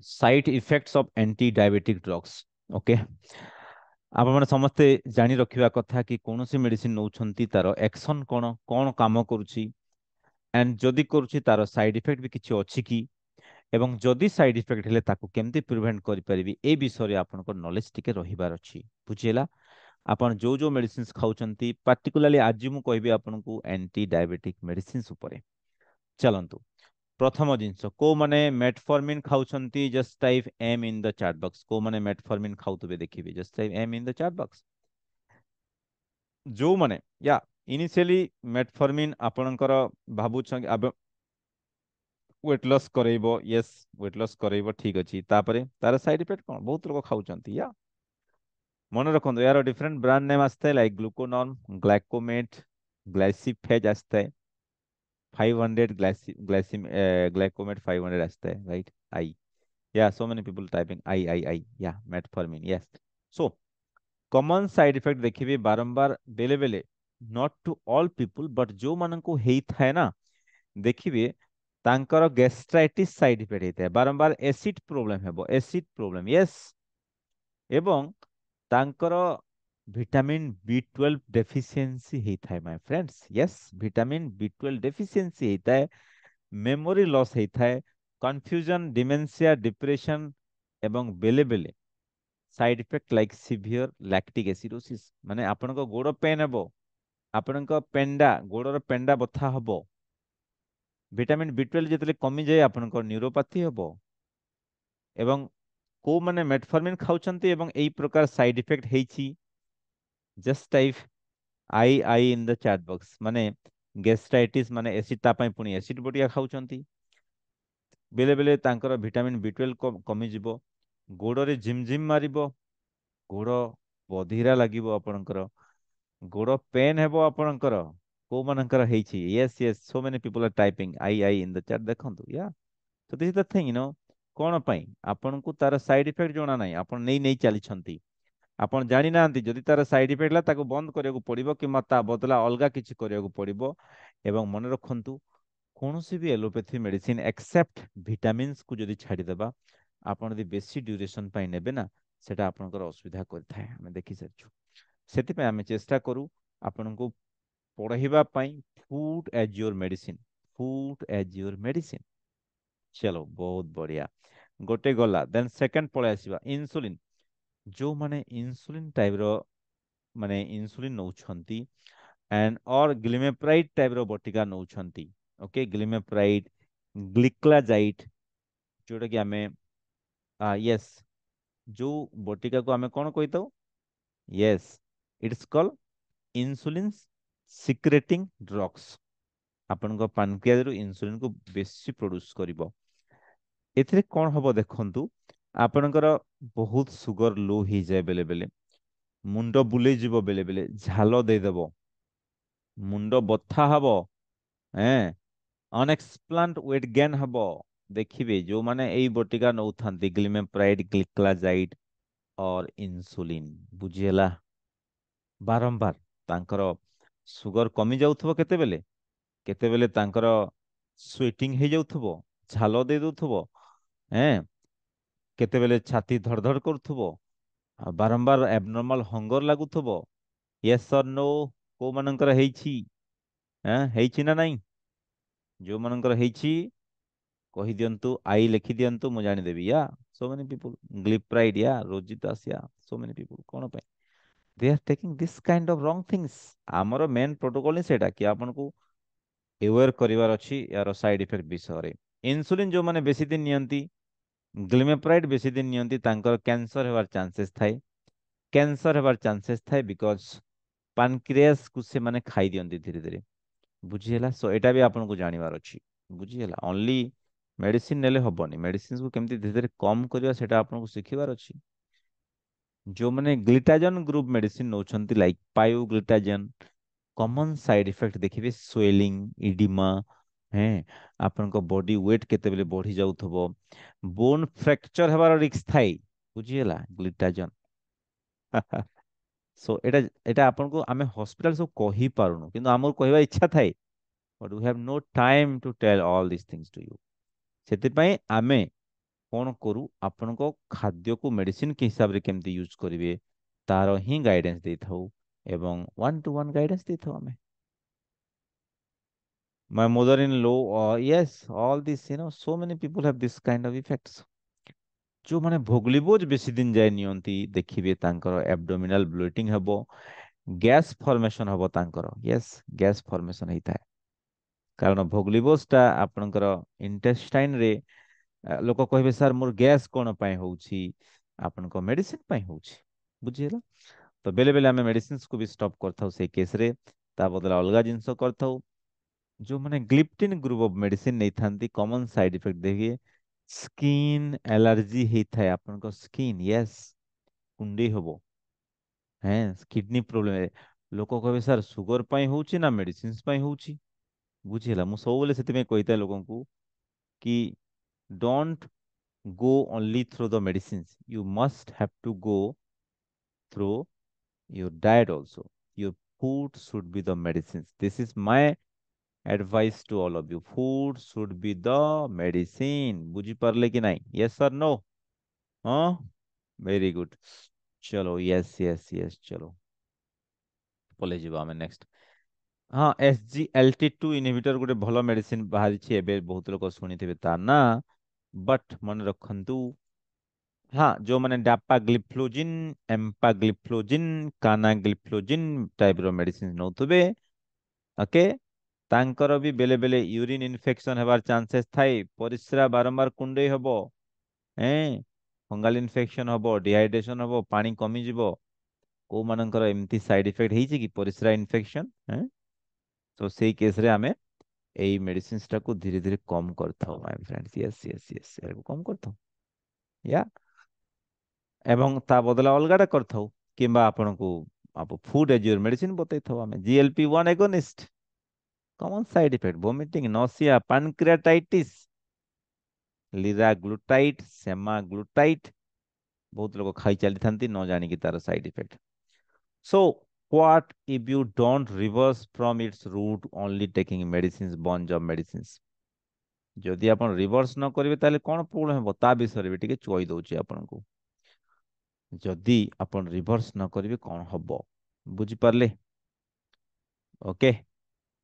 Side effects of anti diabetic drugs. Okay, आपण माने समस्ते जानी रखिबा कथा कि कोनोसी मेडिसिन नौछंती तार एक्शन कोन कोन काम करूची, एंड जदि करूची तार साइड इफेक्ट भी किछि अछि कि, एवं जदि साइड इफेक्ट हेले ताकू केमती प्रिवेंट करि परिबी ए विषय रे आपनको नॉलेज टिके रहिबार अछि। बुझियला, आपण जो जो मेडिसिन्स खाउचंती पार्टिकुलरली आज मु कहबी आपनको एंटी डायबिटिक मेडिसिन्स उपरे। चलंतु प्रथम जिनस को माने मेटफॉर्मिन खाउछंती, just type M in the chat box. को माने मेटफॉर्मिन खाउतबे देखिबे, just type M in the chat box. जो माने या इनिशियली मेटफॉर्मिन आपणकर भाबुछ वेट लॉस करेइबो, यस वेट लॉस करेइबो, ठीक अछि। तापरे तार साइड इफेक्ट कोन, बहुत लोग खाउछंती या मन रखंदो यार डिफरेंट ब्रांड नेम आस्ते लाइक ग्लूकोनॉन, ग्लाइकोमेट, ग्लाइसिफेज आस्ते 500, ग्लाइसिम ग्लाइकोमेट 500 आस्ते, right. I, yeah, so many people typing I, yeah, metformin, yes. So common side effect देखिए बारंबार बेले बेले, not to all people but जो माननको हेई थाए ना, देखिए तांकर गैस्ट्राइटिस साइड इफेक्ट हेता है बारंबार, एसिड प्रॉब्लम हेबो, एसिड प्रॉब्लम, यस। एवं तांकर विटामिन B12 डेफिशिएंसी हेता है my friends, yes. Vitamin B12 deficiency हेता है, मेमोरी लॉस हेता है, कंफ्यूजन, डिमेंशिया, डिप्रेशन, एवं बेले बेले side effect like severe lactic acidosis, माने आपनको गोड़ पेन हेबो, आपनको पेंडा गोड़र पेंडा बथा हबो। विटामिन B12 जेतले कमी जाए आपनको न्यूरोपैथी हबो। एवं को माने मेटफॉर्मिन खाउचंती एवं एई प्रकार साइड इफेक्ट हेछि, just type I in the chat box. माने गैस्ट्राइटिस माने एसिड तापाई पुनी एसिड बटिया खाउचंती, बेले बेले तांकर विटामिन B12 कमी जिवो, गोड़रे जिम जिम मारिबो, गोड़ बधिरा लागिबो आपणकर, गोड़ पेन हेबो आपणकर। को मानकर हेछि, yes yes, so many people are typing I in the chat, देखंतु या। तो दिस इज द थिंग, कोन पई आपनको तार साइड इफेक्ट जोना नाही, आपण नेई नेई चली छंती, आपण जानि नांती जदि तार साइड इफेक्ट ला ताको बंद करियाको पड़िबो कि ता बदला अलगा किछि करियाको पड़िबो। एवं मन रखंतु कौनसी भी एलोपैथी मेडिसिन एक्सेप्ट विटामिन्स को जदि छाड़ी देबा, आपण यदि बेसी ड्यूरेशन पाई नेबे ना, सेटा आपनकर असुविधा करथाय, हमें देखि सरछु। सेति पे हमें चेष्टा करू आपनको पढ़ाइबा पाई food as your medicine, food as your medicine. चलो बहुत बढ़िया, गोटे गला। देन सेकंड पळे आसीबा इंसुलिन। जो माने इंसुलिन टाइप रो माने इंसुलिन नौछंती एंड और ग्लिमेप्राइड टाइप रो बटिका नौछंती। ओके, ग्लिमेप्राइड, ग्लिक्लाजाइट, जोटा कि आमे यस, जो बटिका को आमे कोन कहितो, yes, it's called insulin secreting drugs. आपनको पानक्रियाज रो इंसुलिन को बेसी प्रोड्यूस करिवो। एथिरे कोन हबो देखंतु, आपनकर बहुत सुगर लो ही जाय बेले बेले, मुंडो बुले जिवो बेले बेले, झालो दे देबो, मुंडो बथा हबो, हैं, अनएक्सप्लांट वेट गेन हबो। देखिबे जो माने एई बटिका नौथांती ग्लिमेप्राइड, ग्लिक्लाजाइड और इंसुलिन, बुझियला, बारंबार तांकर सुगर कमी जाउथबो, केतेबेले तांकर स्वेटिंग हे जाउथबो, झालो दे दउथबो, हैं, केतेबेले छाती धड़ धड़ करथबो, बारंबार abnormal hunger लागुथबो, yes or no. को मानकर हेछि, हैं, हेछि ना नहीं, जो मानकर हेछि कहि दियंतु, आई लिखि दियंतु, मु जानि देबी या। सो मेनी पीपल ग्लिप्राइड या रोजितास या, सो मेनी पीपल कोन पे they are taking this kind of wrong things. हमर मेन प्रोटोकॉल नि सेटा कि आपनको अवेयर करिवार अछि यार साइड इफेक्ट विषय रे। इंसुलिन जो माने बेसी दिन नियंती, ग्लिमेप्राइड बेसी दिन नियंती, तांकर कैंसर हेबार चांसेस थाए, कैंसर हेबार चांसेस थाए बिकॉज पानक्रियास को से माने खाई दियंती धीरे धीरे, बुझिहेला। सो एटा भी आपनको जानिवार अछि, बुझिहेला। ओनली मेडिसिन नेले हबनी, मेडिसिन को केमती धीरे धीरे कम करिवा सेटा आपनको सिखिबार अछि। जो माने ग्लिटाजन ग्रुप मेडिसिन नौछंती like pioglitazone, common side effect देखिबे स्वेलिंग, इडिमा, हैं, आपनको बॉडी वेट केतेबेले बढ़ी जाउथबो, बोन फ्रैक्चर हेबार रिस्क थाई, बुझिहेला ग्लिटाजन। सो एटा एटा आपनको आमे हॉस्पिटल सब कहि पारुनु, किंतु हमर कहबा इच्छा थाई, but we have no time to tell all this things to you. सेति पई आमे कौन करू आपण को खाद्य को मेडिसिन के हिसाब रे केमती यूज करिवे तार ही गाइडेंस दे थाउ एवं 1 to 1 गाइडेंस दे थाउ हमें my mother-in-law yes all this so many people have this kind of effects जो माने भोगलिबोज बेसी दिन जाय नियंती देखिबे तांकर एब्डोमिनल ब्लोटिंग हबो गैस फॉर्मेशन हबो तांकर यस गैस फॉर्मेशन हेता है कारण भोगलिबोज टा आपनकर इंटेस्टाइन रे लोक कहबे सर मोर गैस कोन पय होउछि आपनको मेडिसिन पय होउछि बुझियला तो बेले बेले हमें मेडिसिन को भी स्टॉप करथाउ से केस रे ता बदला अलगा जिंस करथाउ जो माने ग्लिप्टिन ग्रुप ऑफ मेडिसिन नहीं थांती कॉमन साइड इफेक्ट देखिए स्किन एलर्जी हेता है आपनको स्किन यस कुंडी हबो हैं किडनी प्रॉब्लम है लोक कहबे सर सुगर पय होउछि ना मेडिसिन पय होउछि बुझियला मु सब बेले सेति में कहिता लोगन को कि don't go only through the medicines. You must have to go through your diet also. Your food should be the medicines. This is my advice to all of you. Food should be the medicine. बुझी परले कि नहीं? Yes or no? हाँ? Very good. चलो yes yes yes चलो पले ଯିବା ଆମେ next. ହଁ SGLT2 इनहिबिटर ଗୋଟେ ଭଲ ମେଡିସିନ ବାହାରିଛି ଏବେ ବହୁତ ଲୋକ ଶୁଣିଥିବେ ତା ନା ବଟ୍ ମନେ ରଖନ୍ତୁ हाँ जो मैंने डापाग्लिफ्लोजिन एम्पाग्लिफ्लोजिन कानाग्लिफ्लोजिन टाइप रो मेडिसिन नौतबे ओके तांकर भी बेले बेले यूरिन इन्फेक्शन हेबार चांसेस थाई परिस्रा बारंबार कुंडे हबो हैं फंगल इन्फेक्शन हबो डिहाइड्रेशन हबो पानी कमी जिवो को मानकर एमती साइड इफेक्ट हेछि कि परिस्रा इन्फेक्शन हैं तो सेही केस रे हमें एई मेडिसिन्स टा को धीरे धीरे कम करथाओ my friends yes yes yes एरको कम करथाओ या एवं ता बदला अलगाटा करथाउ किंबा आपनको आप फूड एज योर मेडिसिन बतैथाउ आमे GLP-1 agonist common side effect vomiting nausea pancreatitis liraglutide semaglutide बहुत लोग खाई चली थांती न जानी कि तार side effect so what if you don't reverse from its root only taking medicines bunch of medicines जदि आपण रिवर्स न करिवे ताले कोन प्रॉब्लम हेबो ता विषय रे भी टिके चोई दउची आपनको जदि आपण रिवर्स न करिवे कोन हबो बुझी पारले ओके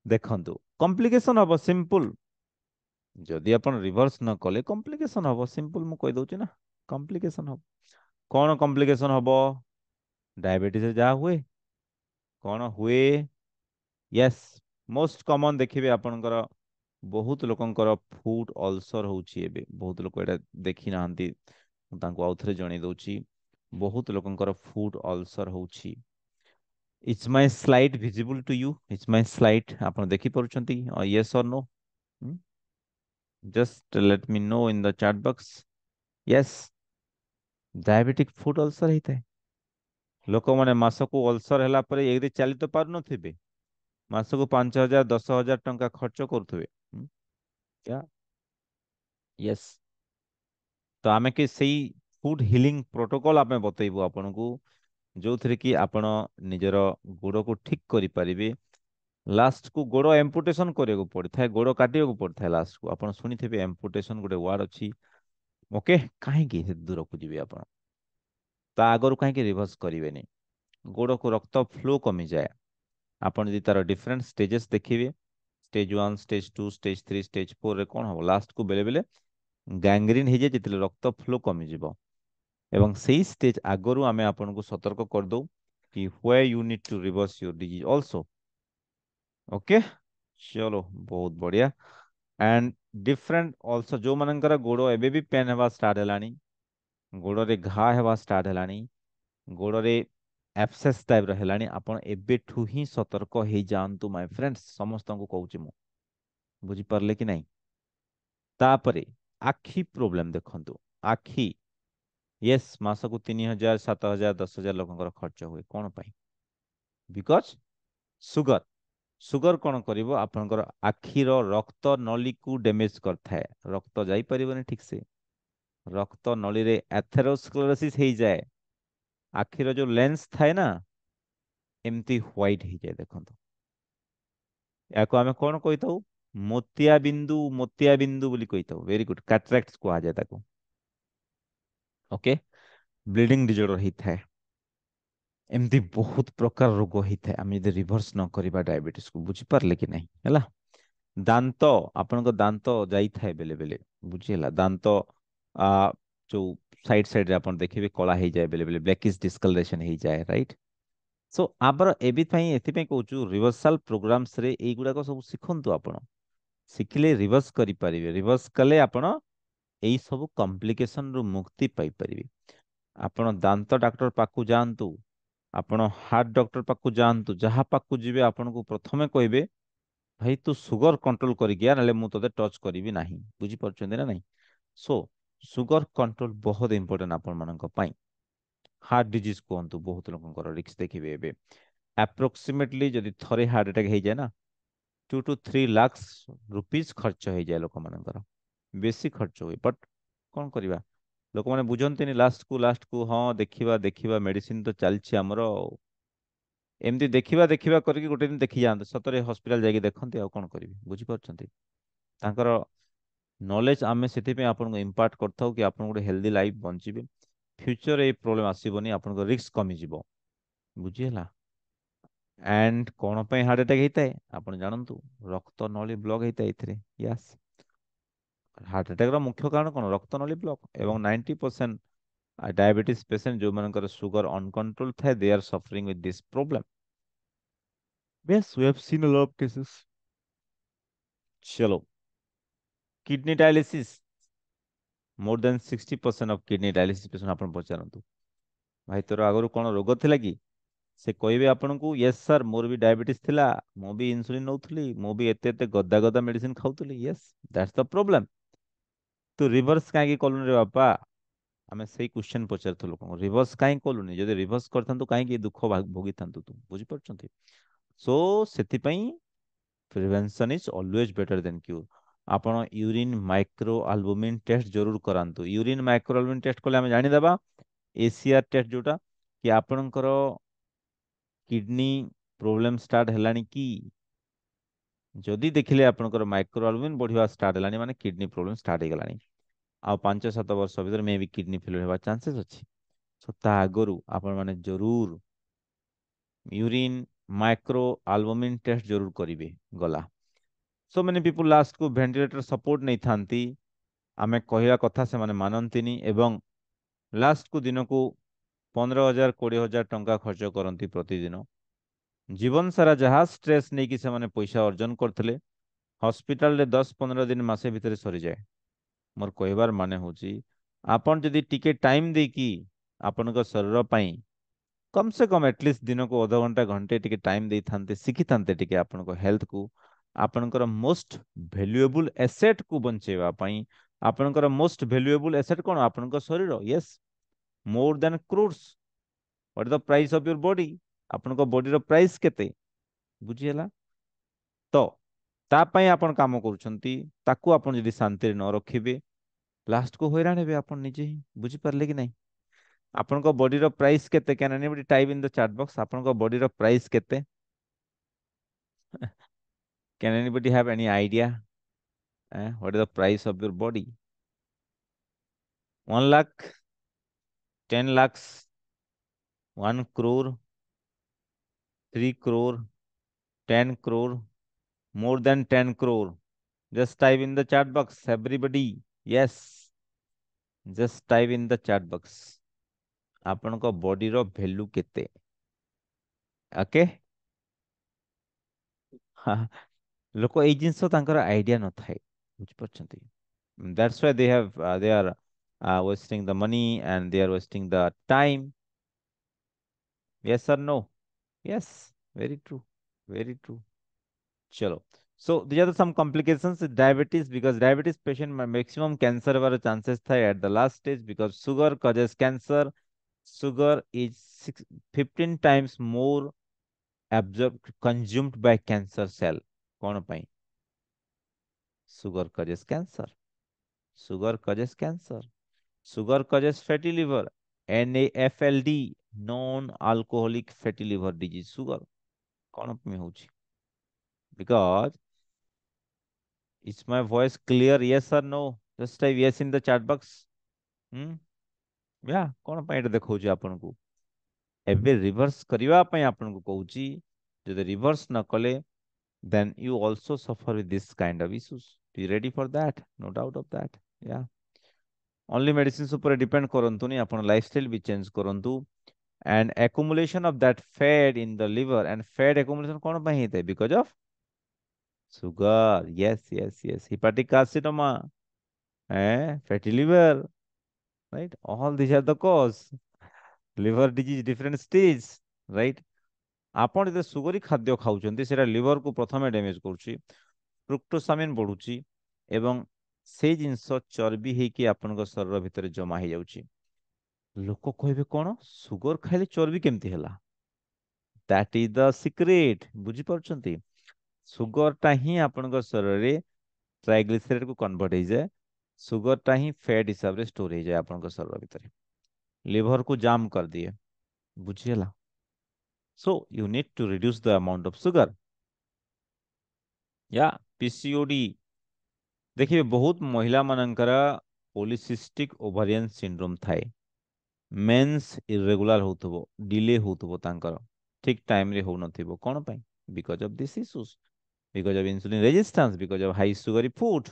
देखंतु कॉम्प्लिकेशन हबो सिंपल जदि आपण रिवर्स न कले कॉम्प्लिकेशन हबो सिंपल मु कहि दउची ना कॉम्प्लिकेशन हबो कोन कॉम्प्लिकेशन हबो डायबिटीज जा हुए कोन हुए यस मोस्ट कॉमन देखिबे आपनकर बहुत लोकंकर फूड अल्सर होउची एबे बहुत लोक एटा देखि नाहंती तांको आउथरे जणी दउची बहुत लोकंकर फूड अल्सर होउची it's my slide visible to you it's my slide आपण देखि परुचंती yes or no just let me know in the chat box yes diabetic food ulcer हेते लोक माने मासको अल्सर हैला परे एगदे चली तो पारु नथिबे मासको 5,000 10,000 टंका खर्च करुथबे क्या यस तो आमे के सेई फूड हीलिंग प्रोटोकॉल आमे बतैबो आपनको जो थरे कि आपण निजर गोड़ को ठीक करि परिबे लास्ट को गोड़ एम्पुटेशन କରିବାକୁ पड़िଥାଏ गोड़ काटिବାକୁ पड़िଥାଏ लास्ट को आपण सुनिथिबे एम्पुटेशन गोटे वर्ड अछि ओके काहे की दूर को जिवे आपण ता आगर काहे की रिवर्स करिवेनी गोड़ को रक्त फ्लो कमी जाए आपण जदि तार डिफरेंट स्टेजेस देखिबे स्टेज 1 स्टेज 2 स्टेज 3 स्टेज 4 रे कोन हो लास्ट को बेले बेले गैंग्रीन हे जे जितले रक्त फ्लो कमी जिवो एवं सेही स्टेज आगरु आमे आपनको सतर्क कर दो कि where you need to reverse your disease also okay चलो बहुत बढ़िया एंड डिफरेंट आल्सो जो मनंकर गोड़ो एबे भी पेन हेबा स्टार्ट हेलानी गोड़ रे घा हेबा स्टार्ट हेलानी गोड़ रे एब्सेस टाइप रो हेलानी आपण एबेठू ही सतर्क हे जानतु माय फ्रेंड्स समस्त को कहूची मु बुझी परले कि नहीं तापरे आखी प्रोब्लेम देखंतु आखी यस मासको 3,000 7,000 10,000 लोकंकर खर्च हुए कोन पाई बिकॉज सुगर सुगर कोन करिवो आपनकर आखिर रक्त नली को डैमेज करथाय रक्त जाई परिबने ठीक से रक्त नली रे एथेरोस्क्लेरोसिस हे जाए आखिर जो लेंस थाए ना एमती व्हाइट हे जाए देखंतु याको आमे कोन कहिताऊ मोतिया बिंदु बोली कहिताऊ वेरी गुड कैटरेक्ट्स को आ जाए ताको ओके, ब्लीडिंग डिजॉर्डर ହେଇଥାଏ। ଏମିତି ବହୁତ ପ୍ରକାର ରୋଗ ହେଇଥାଏ ଆମେ ଯଦି ରିଭର୍ସ ନ କରିବା ଡାଇବେଟିସ କୁ, ବୁଝିପାରିଲେ କି ନାହିଁ ହେଲା। ଦାନ୍ତ, ଆପଣଙ୍କ ଦାନ୍ତ ଯାଇଥାଏ ବେଲେ ବେଲେ, ବୁଝିହେଲା। ଦାନ୍ତ ଆ ଯୋଉ ସାଇଡ ସାଇଡ ରେ ଆପଣ ଦେଖିବେ କଳା ହେଇଯାଏ ବେଲେ ବେଲେ, ବ୍ଲାକିଶ ଡିସକଲରେସନ ହେଇଯାଏ, ରାଇଟ। ସୋ ଆମର ଏଥିପାଇଁ ଏଥିପାଇଁ କହୁଛୁ ରିଭର୍ସାଲ ପ୍ରୋଗ୍ରାମସ ରେ ଏଇଗୁଡାକ ସବୁ ଶିଖନ୍ତୁ ଆପଣ। ଶିଖିଲେ ରିଭର୍ସ କରିପାରିବେ, ରିଭର୍ସ କଲେ ଆପଣ ଏଇ ସବୁ କମ୍ପ୍ଲିକେସନ ରୁ ମୁକ୍ତି ପାଇପାରିବେ। ଆପଣ ଦାନ୍ତ ଡାକ୍ତର ପାଖକୁ ଯାଆନ୍ତୁ, ଆପଣ ହାର୍ଟ ଡକ୍ଟର ପାଖକୁ ଯାଆନ୍ତୁ, ଯାହା ପାଖକୁ ଯିବେ ଆପଣଙ୍କୁ ପ୍ରଥମେ କହିବେ ଭାଇ ତୁ ସୁଗର କଣ୍ଟ୍ରୋଲ କରିକି ଆ, ନହେଲେ ମୁଁ ତୋତେ ଟଚ୍ କରିବି ନାହିଁ। ବୁଝିପାରୁଛନ୍ତି ନା ନାହିଁ? ସୋ ସୁଗର କଣ୍ଟ୍ରୋଲ ବହୁତ ଇମ୍ପୋର୍ଟାଣ୍ଟ ଆପଣମାନଙ୍କ ପାଇଁ। ହାର୍ଟ ଡିଜିଜ କୁହନ୍ତୁ, ବହୁତ ଲୋକଙ୍କର ରିକ୍ସ ଦେଖିବେ ଏବେ। ଆପ୍ରୋକ୍ସିମେଟଲି ଯଦି ଥରେ ହାର୍ଟ ଆଟାକ୍ ହେଇଯାଏ ନା, 2 to 3 lakhs ଖର୍ଚ୍ଚ ହେଇଯାଏ ଲୋକମାନଙ୍କର। ବେଶୀ ଖର୍ଚ୍ଚ ହୁଏ, ବଟ୍ କଣ କରିବା, ଲୋକମାନେ ବୁଝନ୍ତିନି। ଲାଷ୍ଟକୁ ହଁ ଦେଖିବା ଦେଖିବା, ମେଡିସିନ ତ ଚାଲିଛି ଆମର ଆଉ। ଏମିତି ଦେଖିବା ଦେଖିବା କରିକି ଗୋଟେ ଦିନ ଦେଖି ଯାଆନ୍ତୁ, ସତରେ ହସ୍ପିଟାଲ ଯାଇକି ଦେଖନ୍ତି, ଆଉ କଣ କରିବି। ବୁଝିପାରୁଛନ୍ତି? ତାଙ୍କର ନଲେଜ ଆମେ ସେଥିପାଇଁ ଆପଣଙ୍କୁ ଇମ୍ପାର୍ଟ କରିଥାଉ କି ଆପଣ ଗୋଟେ ହେଲ୍ଦି ଲାଇଫ ବଞ୍ଚିବେ, ଫ୍ୟୁଚର ଏଇ ପ୍ରୋବ୍ଲେମ ଆସିବନି, ଆପଣଙ୍କ ରିସ୍କ କମିଯିବ। ବୁଝିହେଲା? ଆଣ୍ଡ କଣ ପାଇଁ ହାର୍ଟ ଆଟାକ୍ ହେଇଥାଏ ଆପଣ ଜାଣନ୍ତୁ, ରକ୍ତ ନଳୀ ବ୍ଲକ ହେଇଥାଏ ଏଥିରେ। ୟସ୍, ହାର୍ଟ ଆଟାକ୍ ର ମୁଖ୍ୟ କାରଣ କଣ? ରକ୍ତ ନଳୀ ବ୍ଲକ। ଏବଂ 90% ଡାୟାବେଟିସ୍ ପେସେଣ୍ଟ ଯୋଉମାନଙ୍କର ସୁଗର ଅନକଣ୍ଟ୍ରୋଲ ଥାଏ, they are suffering with this problem. Yes, we have seen a lot of cases. चलो, kidney dialysis, more than 60% of kidney dialysis patient आपण पचारंतु भाई तोर आगରୁ କଣ ରୋଗ ଥିଲା କି? ସେ କହିବେ ଆପଣଙ୍କୁ यस सर मोर भी डायबिटीज थिला, ମୁଁ ବି ଇନସୁଲିନ ନଉଥିଲି, ମୁଁ ବି ଏତେ ଏତେ ଗଦା ଗଦା ମେଡିସିନ ଖାଉଥିଲି। Yes, that's the problem. ତୁ ରିଭର୍ସ କାହିଁକି କଲୁନି ରେ ବାପା? ଆମେ ସେଇ କ୍ୱେଶ୍ଚନ ପଚାରୁଥିଲୁ ଲୋକଙ୍କୁ, ରିଭର୍ସ କାହିଁକି କଲୁନି? ଯଦି ରିଭର୍ସ କରିଥାନ୍ତୁ କାହିଁକି ଏ ଦୁଃଖ ଭୋଗିଥାନ୍ତୁ ତୁ? ବୁଝିପାରୁଛନ୍ତି? ସୋ ସେଥିପାଇଁ ପ୍ରିଭେନ୍ସନ ଇଜ ଅଲୱେଜ ବେଟର ଦେନ୍ କ୍ୟୁର। ଆପଣ ୟୁରିନ ମାଇକ୍ରୋ ଆଲବୁମିନ ଟେଷ୍ଟ ଜରୁର କରାନ୍ତୁ। ୟୁରିନ ମାଇକ୍ରୋ ଆଲବୁମିନ ଟେଷ୍ଟ କଲେ ଆମେ ଜାଣିଦେବା, ଏସିଆର ଟେଷ୍ଟ ଯୋଉଟା, କି ଆପଣଙ୍କର କିଡନୀ ପ୍ରୋବ୍ଲେମ ଷ୍ଟାର୍ଟ ହେଲାଣି କି। ଯଦି ଦେଖିଲେ ଆପଣଙ୍କର ମାଇକ୍ରୋ ଆଲବୁମିନ ବଢିବା ଷ୍ଟାର୍ଟ ହେଲାଣି, ମାନେ କିଡନୀ ପ୍ରୋବ୍ଲେମ ଷ୍ଟାର୍ଟ ହେଇଗଲାଣି। ଆଉ 5-7 ବର୍ଷ ଭିତରେ ମେ ବି କିଡନୀ ଫେଲିୟର ହେବା ଚାନ୍ସେସ୍ ଅଛି। ସୋ ତା ଆଗରୁ ଆପଣ ମାନେ ଜରୁର यूरिन माइक्रो आल्बुमिन टेस्ट जरूर करिवे। गला, सो मेनी पीपुल लास्ट को वेंटिलेटर सपोर्ट नहीं थांती, आमे कहला कथा से माने मानंतिनी, एवं लास्ट को दिन को 15,000-20,000 टंका खर्च करती प्रतिदिन। जीवन सारा जहाँ स्ट्रेस नहीं कि से माने पैसा अर्जन करथिले, हॉस्पिटल रे 10-15 दिन मासे भीतर सरी जाए। मोर कहबार माने होची, आपण जदि टिके टाइम दे कि आपनका शरीर पई कम से कम एटलिस्ट दिन को अध घंटा घंटे टिके टाइम दे थांते, शिखी थांते टिके आपनको हेल्थ को, आपनकर मोस्ट वैल्यूएबल एसेट को बंचेवा पई। आपनकर मोस्ट वैल्यूएबल एसेट कोन? आपनकर शरीर। Yes, more than crores, what is the price of your body? आपनकर बॉडी रो प्राइस केते? बुझी हला? तो ता पई आपन काम करूछंती, ताकू आपन यदि शांति न रखिबे, लास्ट को हैरान हेबे आपन निजे ही। बुझी पारले कि नहीं? ଆପଣଙ୍କ ବଡିର ପ୍ରାଇସ୍ କେତେ? Can anybody type in the chat box ଆପଣଙ୍କ ବଡିର ପ୍ରାଇସ୍ କେତେ? Can anybody have any idea what is the price of your body? 1 lakh, 10 lakhs, 1 crore, 3 crore, 10 crore, more than 10 crore? Just type in the chat box, everybody. Yes, just type in the chat box. ଆପଣଙ୍କ ବଡିର value କେତେ? Okay. ଲୋକ ଏଇ ଜିନିଷ ତାଙ୍କର idea ନଥାଏ, ବୁଝିପାରୁଛନ୍ତି? That's why they are wasting the money and they are wasting the time. Yes or no? Yes, very true, very true. Chalo. So these are some complications with diabetes, because diabetes patient maximum cancer हमारे chances था at the last stage, because sugar causes cancer. Sugar is 15 times more absorbed consumed by cancer cell. कौन पाई? Sugar causes cancer. Sugar causes cancer. Sugar causes fatty liver, NAFLD, non-alcoholic fatty liver disease. Sugar कौन में होची? Because is my voice clear? Yes or no? Just type yes in the chat box. Hmm? या कोन ପାଇଁ ଏଟା ଦେଖଉଛି ଆପଣଙ୍କୁ ଏବେ reverse କରିବା ପାଇଁ ଆପଣଙ୍କୁ କହୁଛି ଯଦି ରିଭର୍ସ ନ କଲେ then you also suffer with this kind of issues. Be ready for that, no doubt of that. Yeah. Only medicines ଉପରେ depend କରନ୍ତୁନି ଆପଣ lifestyle ବି change କରନ୍ତୁ and accumulation of that fat in the liver and fat accumulation କଣ ପାଇଁ ହେଇଥାଏ because of sugar. Yes, hepatic carcinoma, fatty liver, right? All these are the cause. Liver disease different stage, right? ଆପଣ ଯେତେ ସୁଗରୀ ଖାଦ୍ୟ ଖାଉଛନ୍ତି ସେଟା ଲିଭରକୁ ପ୍ରଥମେ ଡ୍ୟାମେଜ କରୁଛି ଫ୍ରୁକ୍ଟୋସାମିନ୍ ବଢୁଛି ଏବଂ ସେଇ ଜିନିଷ ଚର୍ବି ହେଇକି ଆପଣଙ୍କ ଶରୀର ଭିତରେ ଜମା ହେଇଯାଉଛି ଲୋକ କହିବେ କଣ ସୁଗର ଖାଇଲେ ଚର୍ବି କେମିତି ହେଲା ଦ୍ୟାଟ୍ ଇଜ ଦ ସିକ୍ରେଟ ବୁଝିପାରୁଛନ୍ତି ସୁଗରଟା ହିଁ ଆପଣଙ୍କ ଶରୀରରେ ଟ୍ରାଇଗ୍ଲିସେରାଇଡ୍ କୁ କନଭର୍ଟ ହେଇଯାଏ ସୁଗରଟା ହିଁ ଫ୍ୟାଟ ହିସାବରେ ଷ୍ଟୋର ହେଇଯାଏ ଆପଣଙ୍କ ଶରୀର ଭିତରେ ଲିଭରକୁ ଜାମ୍ କରିଦିଏ ବୁଝିହେଲା so you need to reduce the amount of sugar या पीसीओडी देखिए बहुत महिला मानकर पॉलीसिस्टिक ओवारियन सिंड्रोम थाए मेंस इरेगुलर होतबो डिले होतबो तांकर ठीक टाइम रे हो नथिबो कोन पई because of this issues because of insulin resistance because of high sugary food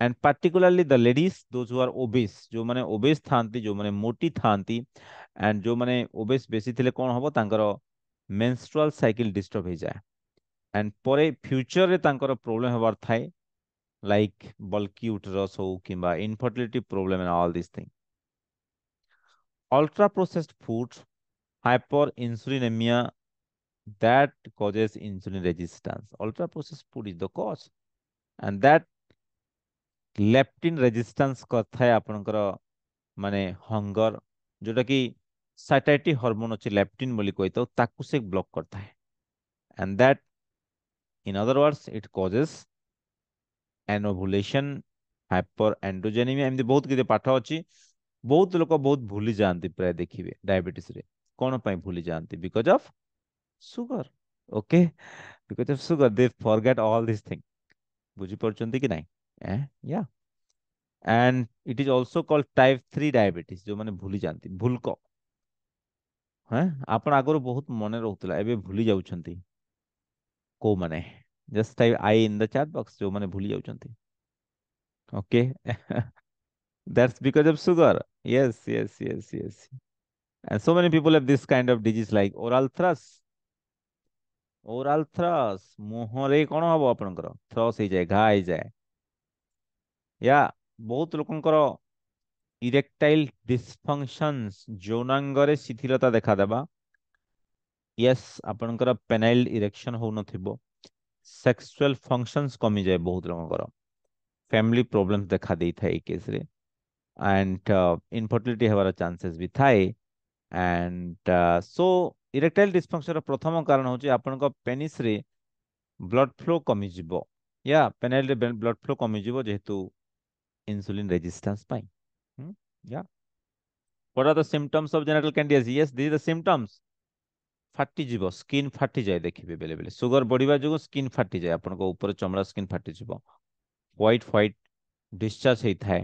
and particularly the ladies those who are obese जो माने ओबेस थांती जो माने मोटी थांती एंड जो माने ओबेस बेसी थिले कोन हबो तांकर मेंस्ट्रुअल साइकिल डिस्टर्ब हो जाए एंड परे फ्यूचर रे तांकर प्रॉब्लम हबार थाए like bulky uterus हो किंबा infertility problem and all these things. Ultra processed foods, hyperinsulinemia that causes insulin resistance. Ultra processed food is the cause and that leptin resistance करଥାଏ आपनकर माने hunger जोटा कि satiety hormone ଅଛି leptin बोली कहता ताकू से ब्लॉक करता है and that in other words it causes anovulation hyper androgenaemia एमती बहुत किते पाठ अछि बहुत लोक बहुत भूली जाती प्राय देखिए डायबिटीज रे कौन पाई भूली जाती because of sugar okay because of sugar they forget all this thing बुझी पड़छंती कि नहीं या and it is also called type 3 diabetes जो माने भूली जाती भूलक हैं आपण आगरो बहुत मने रहउतला एबे भूली जाउछंती को माने just type I in the chat box जो माने भूली जाउछंती okay that's because of sugar. Yes. And so many people have this kind of disease like oral thrush. Oral thrush. ମୁହଁରେ କଣ ହବ ଆପଣଙ୍କର thrush ହେଇଯାଏ ଘା ହେଇଯାଏ या ବହୁତ ଲୋକଙ୍କର ଇରେକ୍ଟାଇଲ ଡିସଫଙ୍କସନ୍ସ ଯୌନାଙ୍ଗରେ ଶିଥିଳତା ଦେଖାଦେବା ୟେସ୍ ଆପଣଙ୍କର ପେନାଇଲ ଇରେକ୍ସନ ହଉନଥିବ ସେକ୍ସୁଆଲ ଫଙ୍କସନ୍ସ କମିଯାଏ ବହୁତ ଲୋକଙ୍କର ଫ୍ୟାମିଲି ପ୍ରୋବ୍ଲେମ୍ସ ଦେଖା ଦେଇଥାଏ ଏଇ କେସରେ and infertility ହେବାର chances ବି ଥାଏ and so erectile dysfunction ର ପ୍ରଥମ କାରଣ ହଉଛି ଆପଣଙ୍କ penis ରେ blood flow କମିଯିବ या penile ରେ blood flow କମିଯିବ ଯେହେତୁ insulin resistance ପାଇଁ yeah what are the symptoms of genital candidiasis yes these are the symptoms फाଟିଯିବ ସ୍କିନ୍ ଫାଟିଯାଏ ଦେଖିବେ ବେଳେ ବେଳେ ସୁଗର ବଢିବା ଯୋଗୁଁ ସ୍କିନ୍ ଫାଟିଯାଏ ଆପଣଙ୍କ ଉପରେ ଚମଡ଼ା ସ୍କିନ୍ ଫାଟିଯିବ ହ୍ୱାଇଟ୍ ଡିସଚାର୍ଜ ହେଇଥାଏ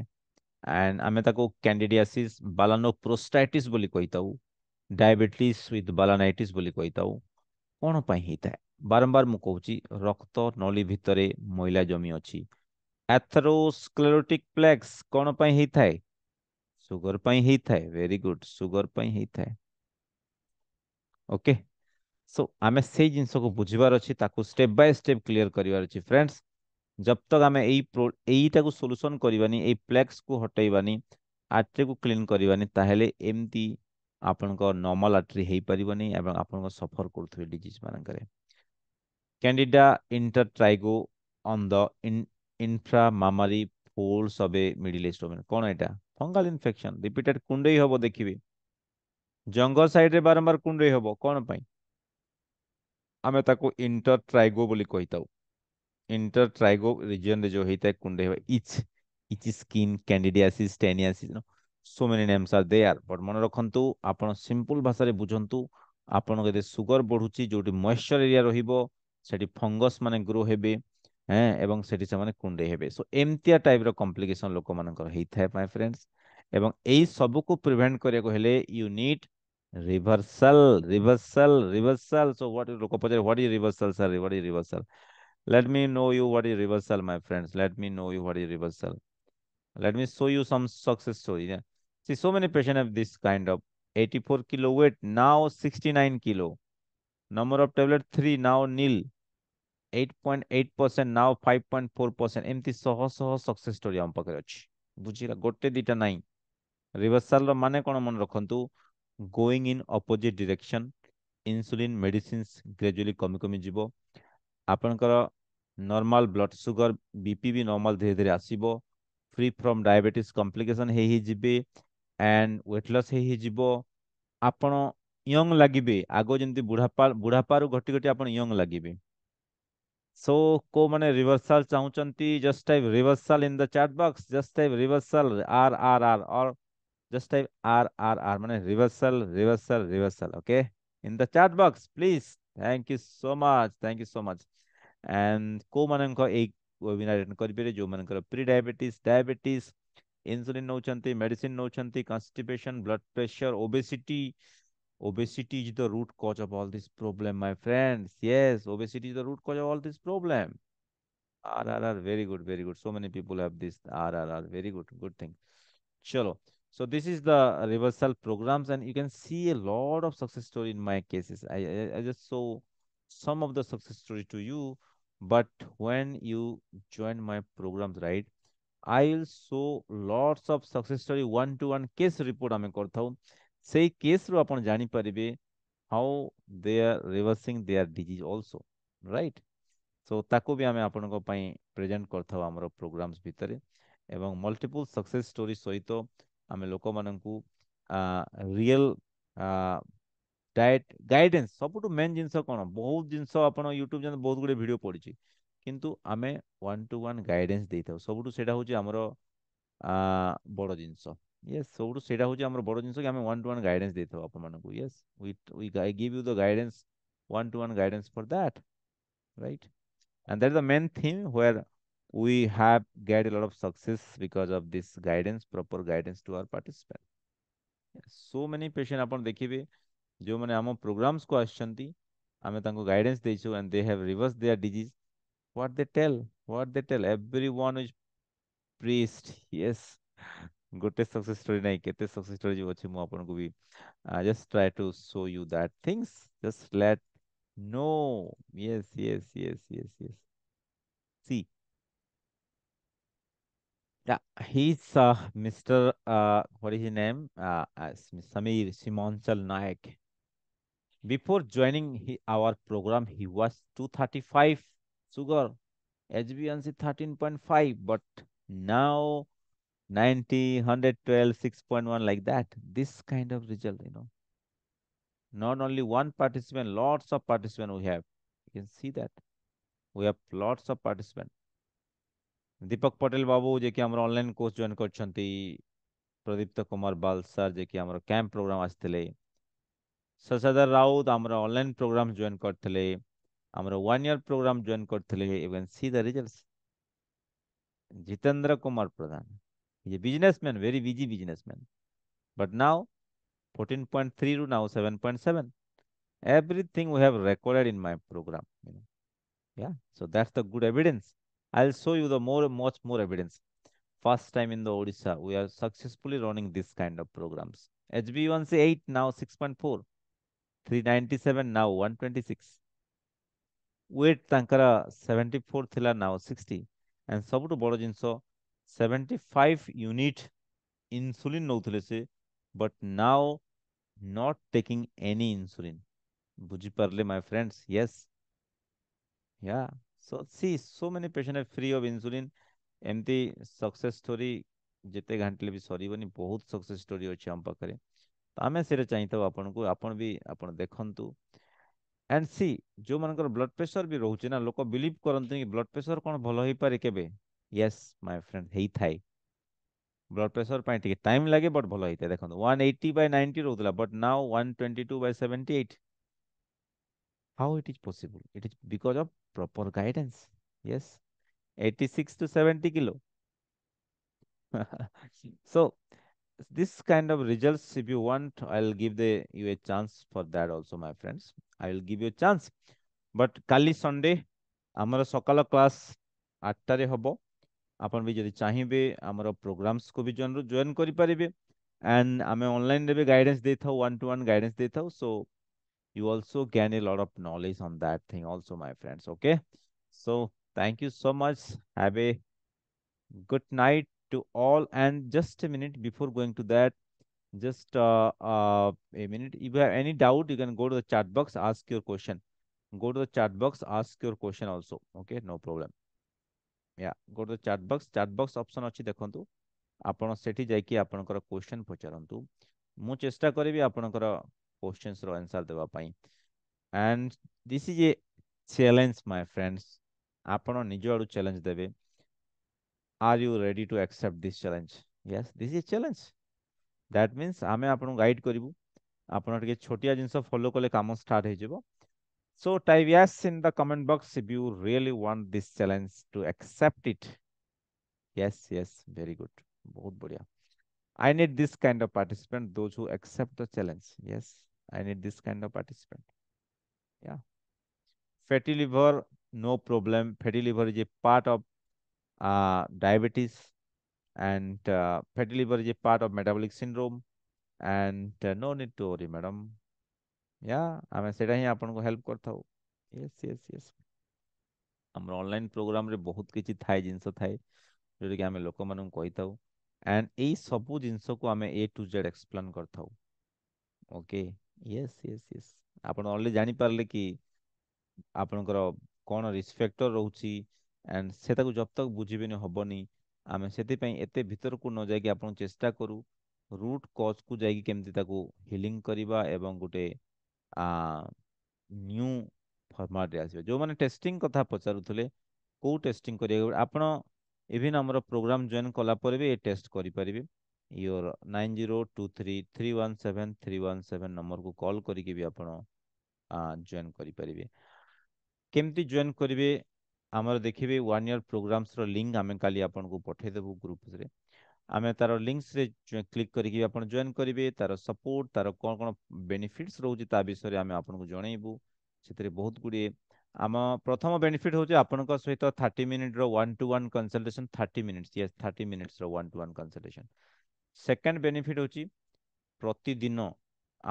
and ଆମେ ତାକୁ କ୍ୟାଣ୍ଡିଡିଆସିସ୍ ବାଲାନୋପ୍ରୋଷ୍ଟାଇଟିସ୍ ବୋଲି କହିଥାଉ ଡାଇବେଟିସ୍ ୱିଥ୍ ବାଲାନାଇଟିସ୍ ବୋଲି କହିଥାଉ କଣ ପାଇଁ ହେଇଥାଏ ବାରମ୍ବାର ମୁଁ କହୁଛି ରକ୍ତ ନଳୀ ଭିତରେ ମଇଳା ଜମି ଅଛି ଆଥେରୋସ୍କ୍ଲେରୋଟିକ୍ ପ୍ଲେକ୍ସ କଣ ପାଇଁ ହେଇଥାଏ ସୁଗର ପାଇଁ ହେଇଥାଏ ଭେରି ଗୁଡ ସୁଗର ପାଇଁ ହେଇଥାଏ ଓକେ सो आमे से जिनसको बुझिबार अछि ताकू स्टेप बाय स्टेप क्लियर करिवार अछि फ्रेंड्स जब तक आमे एईटा को सॉल्यूशन करिवानी ए प्लेक्स को हटाइबानी आर्टरी को क्लीन करिवानी ताहेले एमती आपनको नॉर्मल आर्टरी हेई परिबनी एवं आपनको सफर करथुवे डिजीज मानकरे candida intertrigo on the infra mammary folds of a middle स्टोमेन कोन एटा फंगल इन्फेक्शन रिपीटेड कुंडई हबो देखिबे जंगर साइड रे बारंबार कुंडई हबो कोन पई आमे ताको इंटरट्राइगो बोली कहिताउ इंटरट्राइगो रीजन रे जो होता है कुंडे itch skin candidiasis taeniasis so many names are there but मन रखंतु आपण सिंपल भाषा रे बुझंतु आपण गदे सुगर बढ़ुची जोटी मॉइस्चर एरिया रहिबो सेठी फंगस माने ग्रो हेबे हैं एवं सेठी से माने कुंडे हेबे सो एमतिया टाइप रो कॉम्प्लिकेशन लोक मानकर हेई थाए माय फ्रेंड्स ଏବଂ ଏଇ ସବୁକୁ ପ୍ରିଭେଣ୍ଟ କରିବାକୁ ହେଲେ you need reversal reversal reversal so what ଲୋକ ପଚାରେ what is reversal sir what is reversal let me know you what is reversal my friends let me know you what is reversal let me show you some success story yeah? See so many patients have this kind of 84 kilo weight now 69 kilo number of tablet 3 now nil 8.8% now 5.4% ଏମିତି ଶହ ଶହ success story ଆମ ପାଖରେ ଅଛି ବୁଝିଲା ଗୋଟେ ଦିଟା ନାହିଁ ରିଭର୍ସାଲ ର ମାନେ କଣ ମନେ ରଖନ୍ତୁ going in opposite direction insulin medicines gradually କମି କମି ଯିବ ଆପଣଙ୍କର ନର୍ମାଲ ବ୍ଲଡ ସୁଗର ବିପି ବି ନର୍ମାଲ ଧୀରେ ଧୀରେ ଆସିବ ଫ୍ରି ଫ୍ରମ୍ ଡାଇବେଟିସ୍ କମ୍ପ୍ଲିକେସନ ହେଇ ହେଇଯିବେ ଆଣ୍ଡ ୱେଟ୍ ଲସ୍ ହେଇ ହେଇଯିବ ଆପଣ ୟଙ୍ଗ ଲାଗିବେ ଆଗ ଯେମିତି ବୁଢାପାରୁ ଘଟି ଘଟି ଆପଣ ୟଙ୍ଗ ଲାଗିବେ सो को माने रिवर्सल चाहूचंती just type reversal in the chat box just type reversal or और जस्ट टाइप आर माने reversal reversal reversal okay in the chat box please thank you so much and को मानक एक webinar attend करिबे जो मानकर pre diabetes diabetes insulin नौचंती medicine नौचंती constipation blood pressure obesity obesity is the root cause of all this problem my friends yes obesity is the root cause of all this problem RRR very good so many people have this RRR very good thing chalo so this is the reversal programs and you can see a lot of success story in my cases I just saw some of the success story to you but when you join my programs right I'll show lots of success story one to one case report ଆମେ କରିଥାଉ ସେଇ case ରୁ ଆପଣ ଜାଣିପାରିବେ how they are reversing their disease also right so ତାକୁ ବି ଆମେ ଆପଣଙ୍କ ପାଇଁ ପ୍ରେଜେଣ୍ଟ କରିଥାଉ ଆମର ପ୍ରୋଗ୍ରାମ୍ସ ଭିତରେ ଏବଂ ମଲ୍ଟିପୁଲ ସକ୍ସେସ୍ ଷ୍ଟୋରି ସହିତ ଆମେ ଲୋକମାନଙ୍କୁ ରିଏଲ ଡାଏଟ୍ ଗାଇଡେନ୍ସ ସବୁଠୁ ମେନ୍ ଜିନିଷ କଣ ବହୁତ ଜିନିଷ ଆପଣ ୟୁଟ୍ୟୁବ ଯେମିତି ବହୁତ ଗୁଡେ ଭିଡିଓ ପଡିଛି କିନ୍ତୁ ଆମେ ୱାନ୍ ଟୁ ୱାନ୍ ଗାଇଡେନ୍ସ ଦେଇଥାଉ ସବୁଠୁ ସେଇଟା ହଉଛି ଆମର ବଡ ଜିନିଷ ୟେସ୍ ସବୁଠୁ ସେଇଟା ହଉଛି ଆମର ବଡ ଜିନିଷ କି ଆମେ ୱାନ୍ ଟୁ ୱାନ୍ ଗାଇଡେନ୍ସ ଦେଇଥାଉ ଆପଣମାନଙ୍କୁ yes we give you the guidance one to one guidance for that right and that is the main theme where we have get a lot of success because of this guidance proper guidance to our participants so many patient ଆପଣ ଦେଖିବେ ଯେଉଁମାନେ ଆମ programs କୁ ଆସିଛନ୍ତି ଆମେ ତାଙ୍କୁ guidance ଦେଇଛୁ and they have reversed their disease what they tell everyone is priest yes ଗୋଟେ ସକ୍ସେସ୍ ଷ୍ଟୋରି ନାହିଁ କେତେ ସକ୍ସେସ୍ ଷ୍ଟୋରି ଯୋଉ ଅଛି ମୁଁ ଆପଣଙ୍କୁ ବି just try to show you that things just let know yes see yeah he's Mr. What is his name Samir Simanchal Naik before joining our program he was 235 sugar HbA1c 13.5 but now 90 112 6.1 like that this kind of result not only one participant lots of participants we have you can see that we have lots of participants Deepak Patel बाबू जे कि हमर online course join करछंती प्रदीप्त कुमार बाल sir जे कि हमर camp programme आस्थिले शशधर राउत हमर online programme join करथिले हमर 1 ईयर प्रोग्राम जॉइन करथिले you can see the results Jitendra Kumar Pradhan ये businessman very busy businessman but now 14.3 to now 7.7 everything we have recorded in my program. Yeah so that's the good evidence I'll show you the much more evidence first time in the Odisha we are successfully running this kind of programs HbA1c 8 now 6.4 397 now 126 weight ତାଙ୍କର 74 ଥିଲା now 60 and ସବୁଠୁ ବଡ଼ ଜିନିଷ 75 unit insulin ନଉଥିଲେ ସେ but now not taking any insulin ବୁଝିପାରିଲେ my friends yes yeah so see so many patients are free of insulin ଏମିତି success story ଯେତେ ଘାଣ୍ଟିଲେ ବି ସରିବନି ବହୁତ ସକ୍ସେସ୍ ଷ୍ଟୋରି ଅଛି ଆମ ପାଖରେ ତ ଆମେ ସେଇଟା ଚାହିଁଥାଉ ଆପଣଙ୍କୁ ଆପଣ ବି ଆପଣ ଦେଖନ୍ତୁ एंड सी जो मानकर ब्लड प्रेशर भी रोचे ना लोक बिलीव करते कि ब्लड प्रेशर कौन भल हो पारे केबे यस माय फ्रेंड हेई थाई ब्लड प्रेशर ପାଇଁ ଟିକେ ଟାଇम ଲାଗେ ବଟ୍ ଭଲ ହେଇଥାଏ ଦେଖନ୍ତୁ 180/90 ରହୁଥିଲା but now 122/78 how it is possible it is because of proper guidance yes 86 to 70 kilo so this kind of results, if you want, I'll give you a chance for that also, my friends. I will give you a chance. But kali Sunday ଆମର ସକାଳ class 8ଟାରେ ହବ। ଆପଣ ବି ଯଦି ଚାହିଁବେ ଆମର programmes କୁ ବି join କରିପାରିବେ। and ଆମେ ଅନଲାଇନରେ ବି ଗାଇଡେନ୍ସ ଦେଇଥାଉ, ୱାନ୍ ଟୁ ୱାନ୍ ଗାଇଡେନ୍ସ ଦେଇଥାଉ। so you also gain a lot of knowledge on that thing also, my friends. Okay, so thank you so much. Have a good night to all. And just a minute before going to that, just a minute, if you have any doubt, you can go to the chat box, ask your question. Go to the chat box, ask your question also. Okay, no problem. Yeah, go to the chat box option ଅଛି ଦେଖନ୍ତୁ। ଆପଣ ସେଠି ଯାଇକି ଆପଣଙ୍କର question ପଚାରନ୍ତୁ। ମୁଁ ଚେଷ୍ଟା କରିବି ଆପଣଙ୍କର କ୍ୱେଶ୍ଚନ୍ସର ଆନ୍ସର ଦେବା ପାଇଁ। and this is a challenge, my friends। ଆପଣ ନିଜ ଆଡୁ ଚ୍ୟାଲେଞ୍ଜ ଦେବେ। are you ready to accept this challenge? yes, this is a challenge। that means ଆମେ ଆପଣଙ୍କୁ ଗାଇଡ୍ କରିବୁ। ଆପଣ ଟିକେ ଛୋଟିଆ ଜିନିଷ ଫଲୋ କଲେ କାମ ଷ୍ଟାର୍ଟ ହେଇଯିବ। so type yes in the comment box if you really want this challenge to accept it। yes, yes, very good, ବହୁତ ବଢିଆ। I need this kind of participant, those who accept the challenge। yes, I need this kind of participant। yeah, fatty liver, no problem। fatty liver is a part of diabetes, and fatty liver is a part of metabolic syndrome, and no need to worry, madam। yeah, ଆମେ ସେଇଟା ହିଁ ଆପଣଙ୍କୁ help କରିଥାଉ। yes, yes, yes। ଆମର online ପ୍ରୋଗ୍ରାମରେ ବହୁତ କିଛି ଥାଏ, ଜିନିଷ ଥାଏ ଯୋଉଟାକି ଆମେ ଲୋକମାନଙ୍କୁ କହିଥାଉ। and ଏଇ ସବୁ ଜିନିଷକୁ ଆମେ A to Z ଏକ୍ସପ୍ଲେନ୍ କରିଥାଉ। Okay, Yes, yes, Yes. ଆପଣ ଅଲରେଡି ଜାଣିପାରିଲେ କି ଆପଣଙ୍କର କ'ଣ ରିସ୍କ ଫ୍ୟାକ୍ଟର ରହୁଛି, ଆଣ୍ଡ ସେଟାକୁ ଜବ ତକ ବୁଝିବେନି ହବନି। ଆମେ ସେଥିପାଇଁ ଏତେ ଭିତରକୁ ନ ଯାଇକି ଆପଣ ଚେଷ୍ଟା କରୁ ରୁଟ୍ କଜକୁ ଯାଇକି କେମିତି ତାକୁ ହିଲିଂ କରିବା ଏବଂ ଗୋଟେ ନ୍ୟୁ ଫର୍ମାଟରେ ଆସିବେ। ଯେଉଁମାନେ ଟେଷ୍ଟିଂ କଥା ପଚାରୁଥିଲେ କୋଉ ଟେଷ୍ଟିଂ କରିବାକୁ ଆପଣ ଇଭିନ୍ ଆମର ପ୍ରୋଗ୍ରାମ ଜଏନ୍ କଲା ପରେ ବି ଏ ଟେଷ୍ଟ କରିପାରିବେ। ଇଓର 9023317317 ନମ୍ବରକୁ କଲ୍ କରିକି ବି ଆପଣ ଜଏନ୍ କରିପାରିବେ। କେମିତି ଜଏନ୍ କରିବେ? ଆମର ଦେଖିବେ 1 ଇୟର ପ୍ରୋଗ୍ରାମସର ଲିଙ୍କ ଆମେ କାଲି ଆପଣଙ୍କୁ ପଠେଇଦେବୁ ଗ୍ରୁପରେ। ଆମେ ତାର ଲିଙ୍କସରେ କ୍ଲିକ୍ କରିକି ଆପଣ ଜଏନ୍ କରିବେ। ତାର ସପୋର୍ଟ, ତାର କ'ଣ କ'ଣ ବେନିଫିଟ୍ସ ରହୁଛି ତା ବିଷୟରେ ଆମେ ଆପଣଙ୍କୁ ଜଣେଇବୁ। ସେଥିରେ ବହୁତ ଗୁଡ଼ିଏ ଆମ ପ୍ରଥମ ବେନିଫିଟ୍ ହେଉଛି ଆପଣଙ୍କ ସହିତ 30 ମିନିଟ୍ର one to one consultation. 30 minutes, yes, 30 ମିନିଟ୍ସର one to one consultation. Second benefit ହେଉଛି ପ୍ରତିଦିନ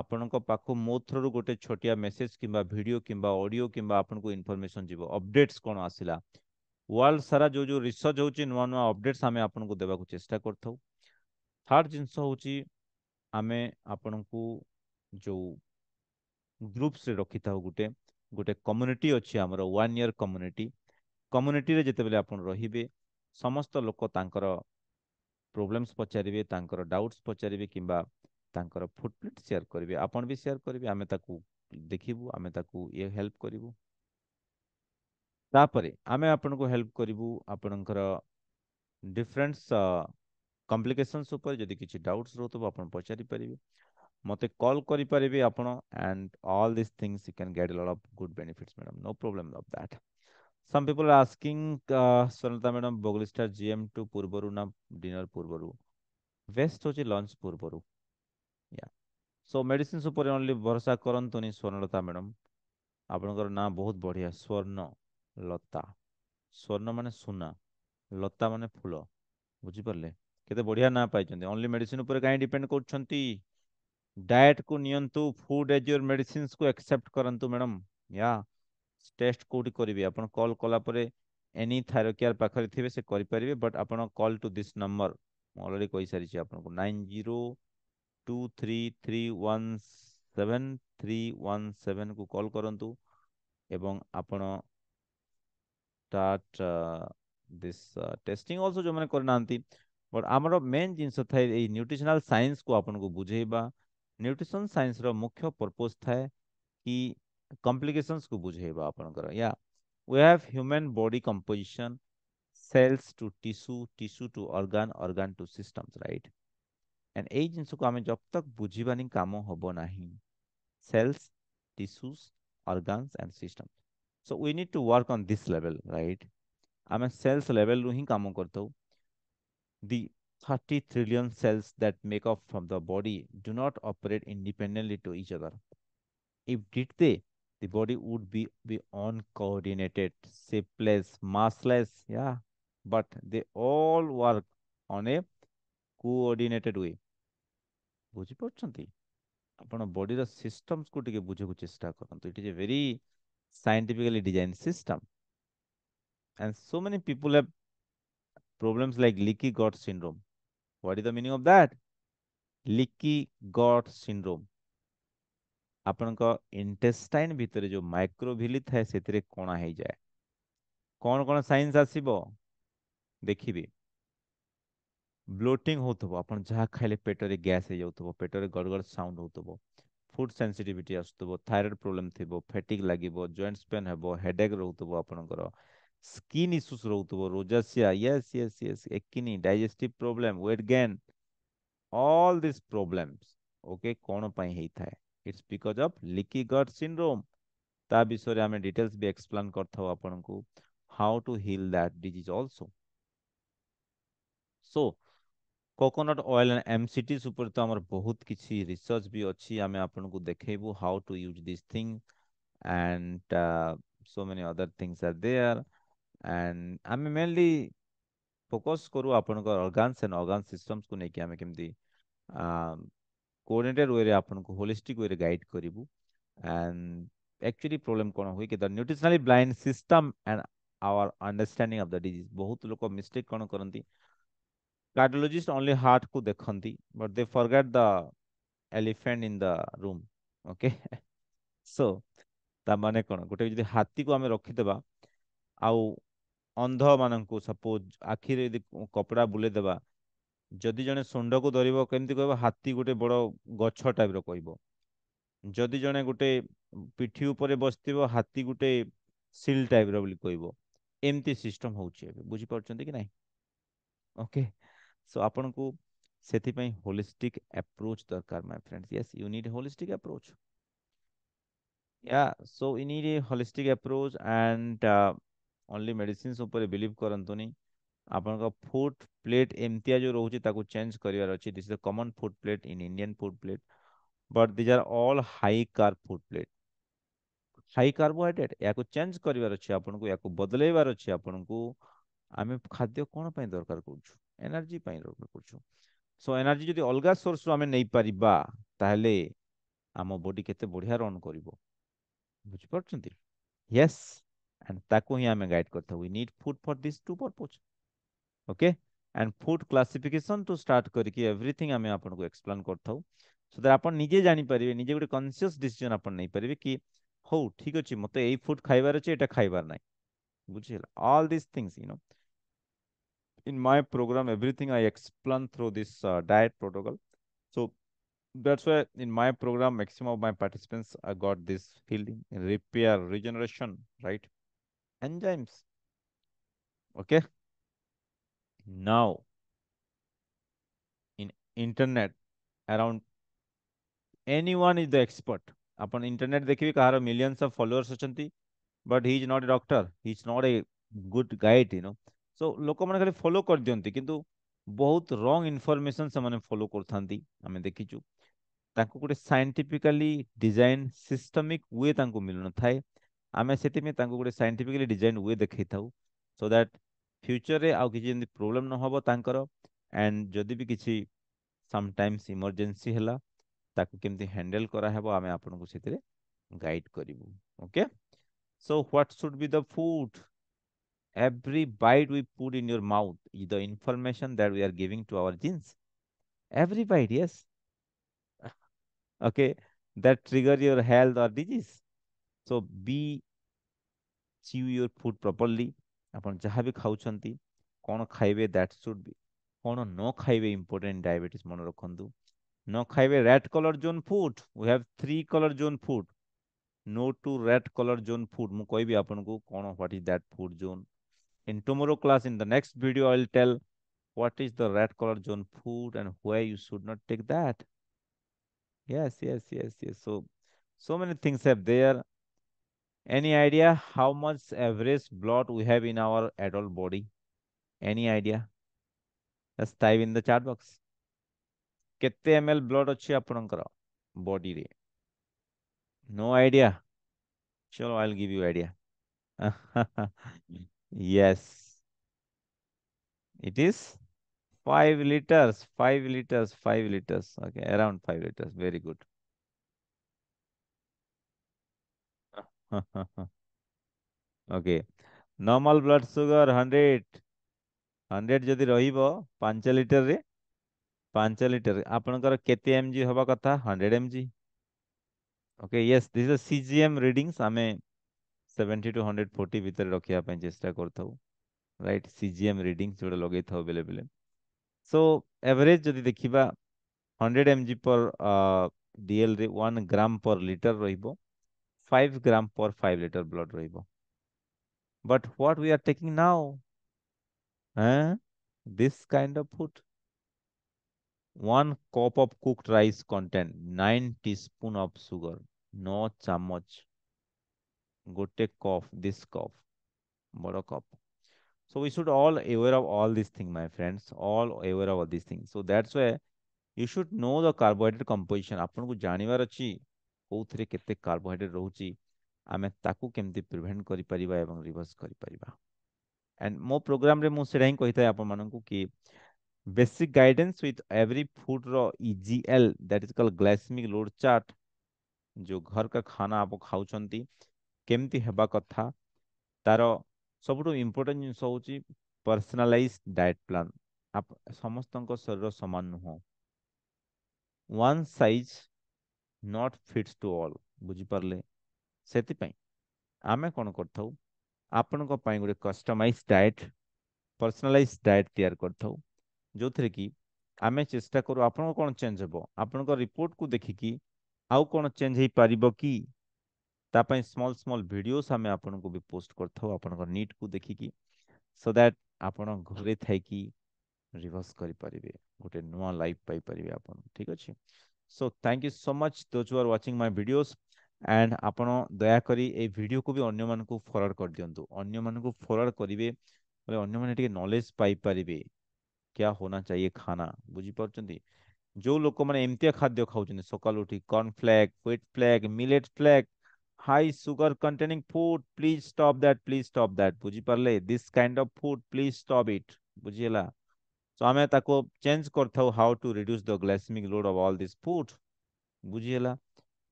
ଆପଣଙ୍କ ପାଖକୁ ମୋ ଥ୍ରୋରୁ ଗୋଟେ ଛୋଟିଆ ମେସେଜ କିମ୍ବା ଭିଡ଼ିଓ କିମ୍ବା ଅଡ଼ିଓ କିମ୍ବା ଆପଣଙ୍କୁ ଇନଫର୍ମେସନ୍ ଯିବ, ଅପଡେଟ୍ସ କ'ଣ ଆସିଲା ୱାର୍ଲଡ ସାରା ଯୋଉ ଯୋଉ ରିସର୍ଚ୍ଚ ହେଉଛି, ନୂଆ ନୂଆ ଅପଡେଟ୍ସ ଆମେ ଆପଣଙ୍କୁ ଦେବାକୁ ଚେଷ୍ଟା କରିଥାଉ। ଥାର୍ଡ ଜିନିଷ ହେଉଛି ଆମେ ଆପଣଙ୍କୁ ଯୋଉ ଗ୍ରୁପ୍ସରେ ରଖିଥାଉ, ଗୋଟେ ଗୋଟେ କମ୍ୟୁନିଟି ଅଛି ଆମର, 1 ଇୟର କମ୍ୟୁନିଟି। କମ୍ୟୁନିଟିରେ ଯେତେବେଳେ ଆପଣ ରହିବେ, ସମସ୍ତ ଲୋକ ତାଙ୍କର ପ୍ରୋବ୍ଲେମ୍ସ ପଚାରିବେ, ତାଙ୍କର ଡାଉଟ୍ସ ପଚାରିବେ କିମ୍ବା ତାଙ୍କର ଫୁଟପ୍ରିଣ୍ଟ ସେୟାର କରିବେ। ଆପଣ ବି ସେୟାର କରିବେ, ଆମେ ତାକୁ ଦେଖିବୁ, ଆମେ ତାକୁ ହେଲ୍ପ କରିବୁ। ତାପରେ ଆମେ ଆପଣଙ୍କୁ ହେଲ୍ପ କରିବୁ ଆପଣଙ୍କର ଡିଫରେନ୍ସ କମ୍ପ୍ଲିକେସନ୍ସ ଉପରେ। ଯଦି କିଛି ଡାଉଟ୍ସ ରହୁଥିବ ଆପଣ ପଚାରି ପାରିବେ, ମତେ କଲ୍ କରିପାରିବେ ଆପଣ। and all these things you can get a lot of good benefits, madam, no problem of that। some people are asking Swarnalata madam, Boglista GM2 ପୂର୍ବରୁ ନା ଡିନର ପୂର୍ବରୁ? ବେଷ୍ଟ ହେଉଛି ଲଞ୍ଚ ପୂର୍ବରୁ। yeah, so medicines ଉପରେ only ଭରସା କରନ୍ତୁନି Swarnalata madam. ଆପଣଙ୍କର ନାଁ ବହୁତ ବଢ଼ିଆ, ସ୍ୱର୍ଣ୍ଣ ଲତା। ସ୍ୱର୍ଣ୍ଣ ମାନେ ସୁନା, ଲତା ମାନେ ଫୁଲ, ବୁଝିପାରିଲେ? କେତେ ବଢ଼ିଆ ନାଁ ପାଇଛନ୍ତି। ଅନଲି ମେଡିସିନ ଉପରେ କାହିଁ ଡିପେଣ୍ଡ କରୁଛନ୍ତି? ଡାଏଟକୁ ନିଅନ୍ତୁ, ଫୁଡ ଏଜ ୟୋର ମେଡିସିନ୍ସକୁ ଆକ୍ସେପ୍ଟ କରନ୍ତୁ ମ୍ୟାଡ଼ାମ। ୟା, ଟେଷ୍ଟ କୋଉଠି କରିବେ? ଆପଣ କଲ୍ କଲା ପରେ ଏନି ଥାଇରୋକେୟାର ପାଖରେ ଥିବେ, ସେ କରିପାରିବେ। ବଟ୍ ଆପଣ କଲ୍ ଟୁ ଦିସ୍ ନମ୍ବର, ମୁଁ ଅଲରେଡ଼ି କହିସାରିଛି ଆପଣଙ୍କୁ, 9023317317କୁ କଲ୍ କରନ୍ତୁ ଏବଂ ଆପଣ start this testing also ଯୋଉମାନେ କରିନାହାନ୍ତି। ବଟ୍ ଆମର ମେନ୍ ଜିନିଷ ଥାଏ ଏଇ ନ୍ୟୁଟ୍ରିସନାଲ ସାଇନ୍ସକୁ ଆପଣଙ୍କୁ ବୁଝେଇବା। ନ୍ୟୁଟ୍ରିସନ ସାଇନ୍ସର ମୁଖ୍ୟ ପର୍ପୋଜ ଥାଏ କି କମ୍ପ୍ଲିକେସନ୍ସକୁ ବୁଝେଇବା ଆପଣଙ୍କର। ୟା, we have human body composition, cells to tissue, tissue to organ, organ to systems, right? and ଏଇ ଜିନିଷକୁ ଆମେ ଜବ ତକ ବୁଝିବାନି କାମ ହବ ନାହିଁ। cells, tissues, organs and systems, so we need to work on this level, right? ଆମେ cells ଲେଭେଲରୁ ହିଁ କାମ କରିଥାଉ। ଦି 30 trillion cells that make up from the body do not operate independently to each other. If did they, the body would be uncoordinated, shapeless, massless, yeah. But they all work on a coordinated way. ବୁଝିପାରୁଛନ୍ତି? ଆପଣ ବଡିର systems କୁ ଟିକେ ବୁଝିବାକୁ ଚେଷ୍ଟା କରନ୍ତୁ. It is a very scientifically designed system. And so many people have problems like leaky gut syndrome. What is the meaning of that? Leaky gut syndrome. ଆପଣଙ୍କ intestine ଭିତରେ ଯୋଉ ମାଇକ୍ରୋଭିଲି ଥାଏ ସେଥିରେ କଣା ହେଇଯାଏ. କଣ କଣ ସାଇନ୍ସ ଆସିବ ଦେଖିବେ. ବ୍ଲୋଟିଂ ହଉଥିବ, ଆପଣ ଯାହା ଖାଇଲେ ପେଟରେ ଗ୍ୟାସ୍ ହେଇଯାଉଥିବ, ପେଟରେ ଗଡ଼ଗଡ଼ ସାଉଣ୍ଡ ହଉଥିବ, ଫୁଡ୍ ସେନ୍ସିଟିଭିଟି ଆସୁଥିବ, ଥାଇରଏଡ୍ ପ୍ରୋବ୍ଲେମ୍ ଥିବ, ଫେଟିକ୍ ଲାଗିବ, ଜଏଣ୍ଟସ୍ ପେନ୍ ହେବ, ହେଡେକ୍ ରହୁଥିବ ଆପଣଙ୍କର, ସ୍କିନ୍ ଇସ୍ୟୁସ୍ ରହୁଥିବ, rosacea, yes yes yes, acne, digestive problem, weight gain, all these problems, okay, କଣ ପାଇଁ ହେଇଥାଏ? It's because of leaky gut syndrome. ତା ବିଷୟରେ ଆମେ ଡିଟେଲ୍ସ ବି ଏକ୍ସପ୍ଲେନ୍ କରିଥାଉ ଆପଣଙ୍କୁ, how to heal that disease also. So coconut oil and MCTs ଉପରେ ତ ଆମର ବହୁତ କିଛି ରିସର୍ଚ୍ଚ ବି ଅଛି, ଆମେ ଆପଣଙ୍କୁ ଦେଖେଇବୁ how to use this thing and so many other things are there, and ଆମେ ମେନଲି ଫୋକସ୍ କରୁ ଆପଣଙ୍କ ଅର୍ଗାନ୍ସ ଆଣ୍ଡ ଅର୍ଗାନ ସିଷ୍ଟମ୍ସକୁ ନେଇକି ଆମେ କେମିତି କୋଅର୍ଡିନେଟେଡ୍ ୱେରେ ଆପଣଙ୍କୁ ହୋଲିଷ୍ଟିକ୍ ୱେରେ ଗାଇଡ୍ କରିବୁ. And actually ପ୍ରୋବ୍ଲେମ କଣ ହୁଏ କି the nutritionally blind system and our understanding of the disease. ବହୁତ ଲୋକ ମିଷ୍ଟେକ୍ କଣ କରନ୍ତି, cardiologist only heart କୁ ଦେଖନ୍ତି, but they forget the elephant in the room. Okay. So ତା ମାନେ କଣ, ଗୋଟେ ଯଦି ହାତୀକୁ ଆମେ ରଖିଦେବା ଆଉ ଅନ୍ଧ ମାନଙ୍କୁ ସପୋଜ ଆଖିରେ ଯଦି କପଡା ବୁଲେଇଦେବା, ଯଦି ଜଣେ ଶୁଣ୍ଡକୁ ଧରିବ କେମିତି କହିବ, ହାତୀ ଗୋଟେ ବଡ ଗଛ ଟାଇପ ର କହିବ। ଯଦି ଜଣେ ଗୋଟେ ପିଠି ଉପରେ ବସିଥିବ, ହାତୀ ଗୋଟେ ସିଲ୍ ଟାଇପ ର ବୋଲି କହିବ। ଏମିତି ସିଷ୍ଟମ ହଉଛି ଏବେ, ବୁଝିପାରୁଛନ୍ତି କି ନାହିଁ? ଓକେ, ସୋ ଆପଣଙ୍କୁ ସେଥିପାଇଁ ହୋଲିଷ୍ଟିକ୍ ଆପ୍ରୋଚ୍ ଦରକାର my friends. Yes, you need holistic approach. Yeah, so you need a holistic approach and only medicines ଉପରେ ବିଲିଭ୍ କରନ୍ତୁନି. ଆପଣଙ୍କ ଫୁଡ୍ ପ୍ଲେଟ୍ ଏମିତିଆ ଯୋଉ ରହୁଛି ତାକୁ ଚେଞ୍ଜ କରିବାର ଅଛି. This is the common food plate in Indian food plate, but these are all high carb food plate, high carbohydrate. ୟାକୁ ଚେଞ୍ଜ କରିବାର ଅଛି ଆପଣଙ୍କୁ, ୟାକୁ ବଦଳେଇବାର ଅଛି ଆପଣଙ୍କୁ. ଆମେ ଖାଦ୍ୟ କଣ ପାଇଁ ଦରକାର କରୁଛୁ? ଏନର୍ଜି ପାଇଁ ଦରକାର କରୁଛୁ. ସୋ ଏନର୍ଜି ଯଦି ଅଲଗା ସୋର୍ସରୁ ଆମେ ନେଇପାରିବା, ତାହେଲେ ଆମ ବଡି କେତେ ବଢିଆ ରନ୍ କରିବ, ବୁଝିପାରୁଛନ୍ତି? ୟେସ୍, ଆଣ୍ଡ ତାକୁ ହିଁ ଆମେ ଗାଇଡ୍ କରିଥାଉ. We need food for this two purpose. Okay, and food classification to start କରିକି ଏଭ୍ରିଥିଙ୍ଗ ଆମେ ଆପଣଙ୍କୁ ଏକ୍ସପ୍ଲେନ୍ କରିଥାଉ, ସୋ ଦ୍ୟାଟ୍ ଆପଣ ନିଜେ ଜାଣିପାରିବେ, ନିଜେ ଗୋଟେ କନସିୟସ୍ ଡିସିଜନ ଆପଣ ନେଇପାରିବେ କି ହଉ ଠିକ ଅଛି, ମତେ ଏଇ ଫୁଡ୍ ଖାଇବାର ଅଛି, ଏଇଟା ଖାଇବାର ନାହିଁ, ବୁଝିହେଲା? All this things, in my program everything I explain through this diet protocol. So that's why in my program maximum of my participants I got this healing, repair, regeneration, right, enzymes. Okay, now in internet around anyone is the expert. Upon internet देखिए कहार millions of followers ଅଛନ୍ତି, but he is not a doctor, he is not a good guide, so ଲୋକମାନେ ଖାଲି follow କରିଦିଅନ୍ତି, କିନ୍ତୁ ବହୁତ ରଙ୍ଗ information ସେମାନେ follow କରୁଥାନ୍ତି, ଆମେ ଦେଖିଛୁ। ତାଙ୍କୁ ଗୋଟେ ସାଇଣ୍ଟିଫିକାଲି ଡିଜାଇନ ସିଷ୍ଟମିକ ୱେ ତାଙ୍କୁ ମିଳୁନଥାଏ, ଆମେ ସେଥିପାଇଁ ତାଙ୍କୁ ଗୋଟେ ସାଇଣ୍ଟିଫିକାଲି ଡିଜାଇନ ୱେ ଦେଖେଇଥାଉ, ସୋ ଦ୍ୟାଟ ଫ୍ୟୁଚରରେ ଆଉ କିଛି ଯେମିତି ପ୍ରୋବ୍ଲେମ ନ ହବ ତାଙ୍କର, ଆଣ୍ଡ ଯଦି ବି କିଛି ସମଟାଇମ୍ସ ଇମର୍ଜେନ୍ସି ହେଲା, ତାକୁ କେମିତି ହ୍ୟାଣ୍ଡେଲ କରାହେବ ଆମେ ଆପଣଙ୍କୁ ସେଥିରେ ଗାଇଡ୍ କରିବୁ। Okay, so what should be the food? Every bite we put in your mouth is the information that we are giving to our genes. Every bite, yes. Okay, that trigger your health or disease. So be chew your food properly. ଆପଣ ଯାହା ବି ଖାଉଛନ୍ତି କଣ ଖାଇବେ, that should be, କଣ ନ ଖାଇବେ important diabetes ମନେ ରଖନ୍ତୁ। ନ ଖାଇବେ red color zone food. We have 3 color zone food. No to red color zone food. ମୁଁ କହିବି ଆପଣଙ୍କୁ କଣ, what is that food zone. In tomorrow class, in the next video, I will tell what is the red color zone food and why you should not take that. Yes, yes, yes, yes. So many things are there. Any idea how much average blood we have in our adult body? Any idea? Just type in the chat box. केते ml blood अच्छी आपणकर body रे? No idea? चलो I will give you idea. Yes, it is 5 liters, 5 liters, 5 liters. Okay, around 5 liters. Very good. Okay. Normal blood sugar 100. 100 ଯଦି ରହିବ 5 ଲିଟରରେ 5 litre ଆପଣଙ୍କର କେତେ mg ହବା କଥା? 100 mg. Okay, yes, this is a CGM readings. ଆମେ 70 to 140 ଭିତରେ ରଖିବା ପାଇଁ ଚେଷ୍ଟା କରିଥାଉ. Right? CGM readings ଯୋଉଟା ଲଗେଇଥାଉ ବେଲେ ବେଲେ. So average ଯଦି ଦେଖିବା 100 mg per DL ରେ 1 gram per liter ରହିବ. 5 gram per 5 liter blood ରହିବ. But what we are taking now? Huh? This kind of food. 1 cup of cooked rice contain 9 teaspoon of sugar. No chamoch. Gote cup, this cup. Bada cup. So we should all aware of all these things, my friends. All aware of all these things. So that's why you should know the carbohydrate composition. आपनको जानिबार अछि कोउथरे केते carbohydrate रहउची आमे ताकू केमती prevent करि परिबा एवं reverse करि परिबा. And मो programme रे मु सेडा ही कहिता आपन माननकु कि basic guidance with every food रो EGL that is called glycemic load chart. जो घर का खाना आप खाउछंती केमती हेबा कथा तारो सबुठु इम्पोर्टेंट जिनिस होउची पर्सनलाइज्ड डाइट प्लान. आप समस्तଙ୍କ शरीर समान नुह. One size not fits to all. बुझी पारले? सेति पई आमे कोन करथौ आपनको पई गुटे कस्टमाइज डाइट पर्सनलाइज डाइट तैयार करथौ जोथरे कि आमे चेष्टा करू आपनको कोन चेंज हेबो आपनको रिपोर्ट को देखिकी आउ कोन चेंज हे पारिबो की ता पई स्मॉल स्मॉल वीडियोस आमे आपनको भी पोस्ट करथौ आपनको नीट को देखिकी सो दैट आपण घरे थाई की रिवर्स करि परिबे गोटे नुआ लाइफ पाई परिबे आपण. ठीक अछि. So thank you so much those who are watching my videos. And आपण दया करी ए वीडियो को भी अन्य मन को फॉरवर्ड कर दियंतु. अन्य मन को फॉरवर्ड करिवे बोले अन्य माने टिके नॉलेज पाई परिबे क्या होना चाहिए खाना. बुझी पारछंती? जो लोक माने एमतिया खाद्य खाउछन सकाल उठी cornflake wheat flake millet flake high sugar containing food please stop that, please stop that. बुझी पारले? This kind of food please stop it. बुझिला? सो आमे ताको चेंज करथौ how to reduce the glycaemic load of all this food. बुझिला?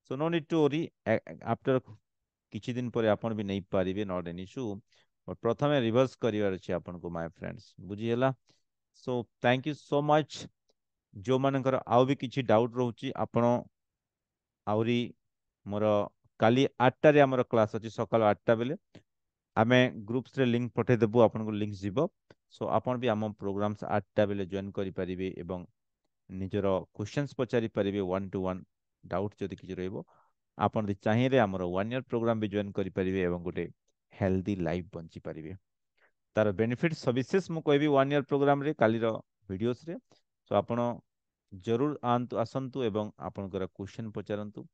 So no need to worry. After किछि दिन पर आपण भी नहीं पारिबे नॉट एन इशू. और प्रथमे रिवर्स करिवार अछि आपण को माय फ्रेंड्स. बुझिला? So thank you so much. जो मानकर आउ भी किछि डाउट रहउची आपण आउरी मोर काली 8 रे हमर क्लास अछि सकाल 8 बेले आमे ग्रुप्स रे लिंक पठे देबो आपण को लिंक जीवो. सो आपण भी हम प्रोग्राम्स 8 बेले जॉइन करि परिबे एवं निजर क्वेश्चंस पचारि परिबे 1 to 1 डाउट जदि किछि रहइबो आपण दि चाहिए हमर 1 ईयर प्रोग्राम भी जॉइन करि परिबे एवं गोटे हेल्दी लाइफ बंची परिबे. तार बेनिफिट सविशेष मु कहबी 1 ईयर प्रोग्राम रे काली रो वीडियोस रे. सो आपण जरूर आंतु आसंतु एवं आपनकर क्वेश्चन पचारंतु.